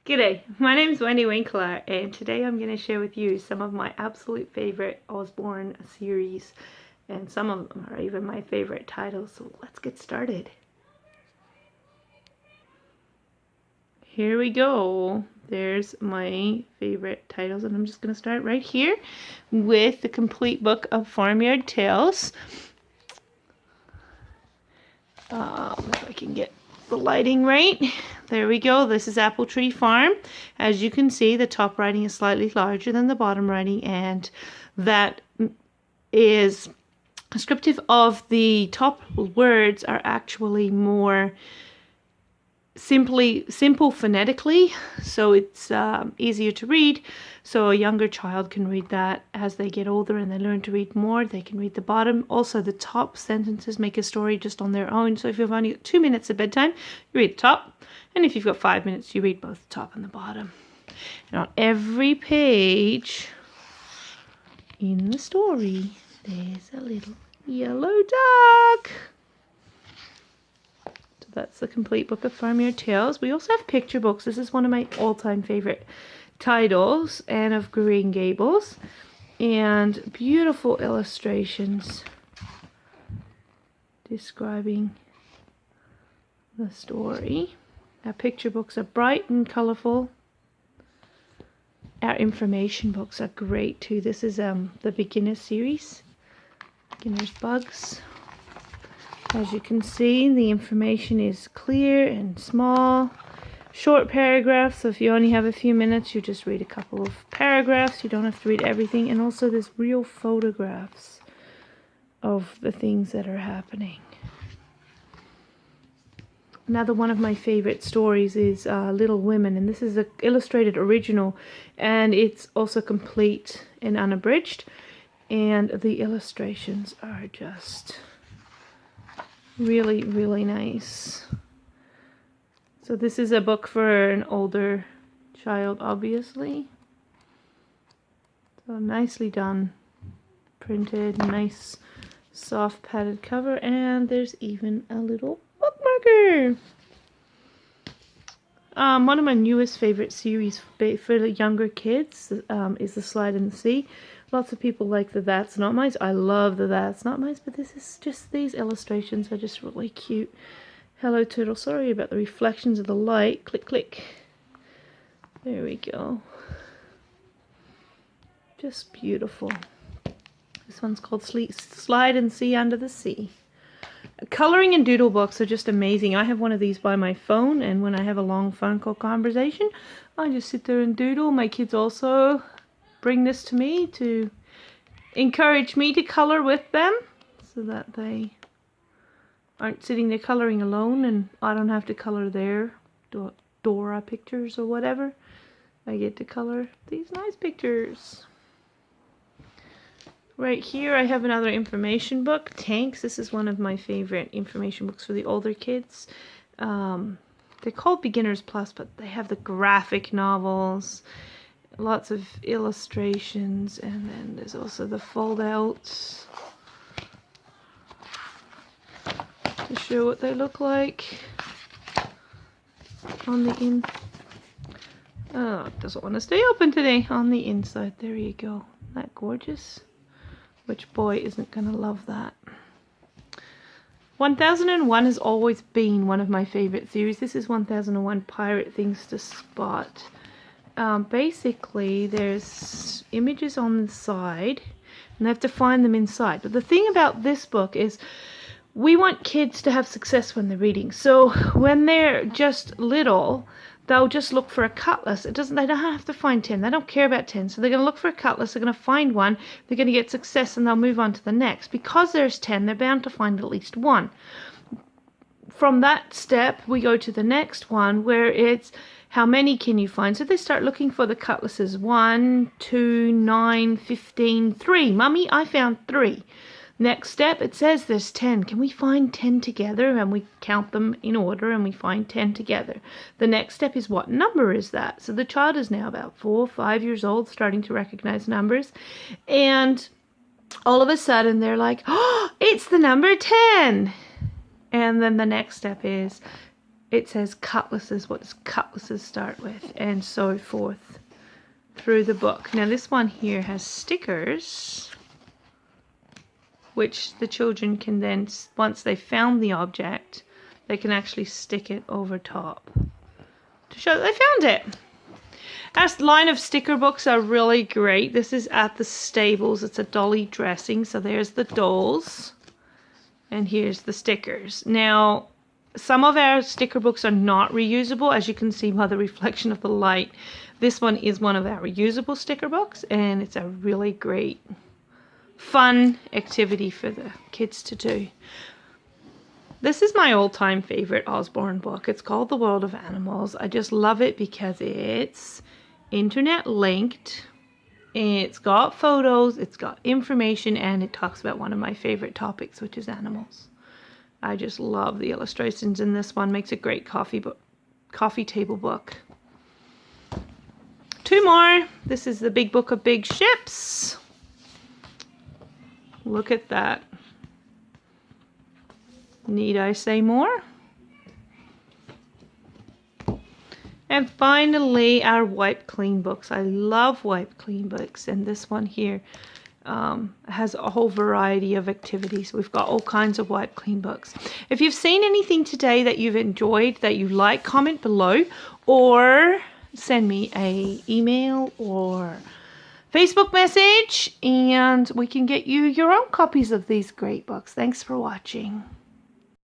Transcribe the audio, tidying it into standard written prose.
G'day, my name's Wendy Winkler and today I'm going to share with you some of my absolute favourite Usborne series, and some of them are even my favourite titles, so let's get started. Here we go. There's my favourite titles, and I'm just going to start right here with the complete book of Farmyard Tales. If I can get the lighting right. There we go. This is Apple Tree Farm. As you can see, the top writing is slightly larger than the bottom writing, and that is descriptive of the top words are actually more simple phonetically, so it's easier to read, so a younger child can read that. As they get older and they learn to read more, they can read the bottom. Also, the top sentences make a story just on their own, so if you've only got 2 minutes at bedtime, you read the top, and if you've got 5 minutes, you read both the top and the bottom. And on every page in the story, there's a little yellow duck. That's the complete book of Farmyard Tales. We also have picture books. This is one of my all-time favorite titles, Anne of Green Gables, and beautiful illustrations describing the story. Our picture books are bright and colorful. Our information books are great too. This is the beginner series, Beginner's Bugs. As you can see, the information is clear and small, short paragraphs, so if you only have a few minutes, you just read a couple of paragraphs. You don't have to read everything, and also there's real photographs of the things that are happening. Another one of my favorite stories is Little Women, and this is an illustrated original, and it's also complete and unabridged, and the illustrations are just really nice. So this is a book for an older child, obviously. So nicely done, printed, nice soft padded cover, and there's even a little bookmarker. One of my newest favorite series for the younger kids is The Slide in the Sea. Lots of people like the That's Not Mice. I love the That's Not Mice, but this is just, these illustrations are just really cute. Hello Turtle, sorry about the reflections of the light. Click, click. There we go. Just beautiful. This one's called Slide and See Under the Sea. Coloring and doodle books are just amazing. I have one of these by my phone, and when I have a long phone call conversation, I just sit there and doodle. My kids also bring this to me to encourage me to color with them, so that they aren't sitting there coloring alone and I don't have to color their Dora pictures or whatever. I get to color these nice pictures. Right here I have another information book, Tanks. This is one of my favorite information books for the older kids. They're called Beginners Plus, but they have the graphic novels, lots of illustrations, and then there's also the fold-outs to show what they look like on the in. Oh, it doesn't want to stay open today. On the inside, there you go. Isn't that gorgeous? Which boy isn't going to love that? 1001 has always been one of my favorite series. This is 1001 Pirate Things to Spot. Basically, there's images on the side, and they have to find them inside. But the thing about this book is we want kids to have success when they're reading. So when they're just little, they'll just look for a cutlass. They don't have to find 10. They don't care about 10. So they're going to look for a cutlass. They're going to find one. They're going to get success, and they'll move on to the next. Because there's 10, they're bound to find at least one. From that step, we go to the next one, where it's how many can you find? So they start looking for the cutlasses. 1, 2, 9, 15, 3. Mummy, I found 3. Next step, it says there's 10. Can we find 10 together? And we count them in order and we find 10 together. The next step is, what number is that? So the child is now about 4 or 5 years old, starting to recognize numbers. And all of a sudden they're like, oh, it's the number 10. And then the next step is, it says cutlasses, what does cutlasses start with, and so forth through the book. Now this one here has stickers, which the children can then, once they've found the object, they can actually stick it over top to show that they found it. Our line of sticker books are really great. This is at the stables. It's a dolly dressing. So there's the dolls. And here's the stickers. Now, some of our sticker books are not reusable, as you can see by the reflection of the light. This one is one of our reusable sticker books, and it's a really great, fun activity for the kids to do. This is my all-time favorite Usborne book. It's called The World of Animals. I just love it because it's internet linked, it's got photos, it's got information, and it talks about one of my favorite topics, which is animals. I just love the illustrations in this one. Makes a great coffee table book. Two more. This is the Big Book of Big Ships. Look at that. Need I say more? And finally, our wipe clean books. I love wipe clean books, and this one here has a whole variety of activities. We've got all kinds of wipe clean books. If you've seen anything today that you've enjoyed, that you like, comment below, or send me an email or Facebook message, and we can get you your own copies of these great books. Thanks for watching.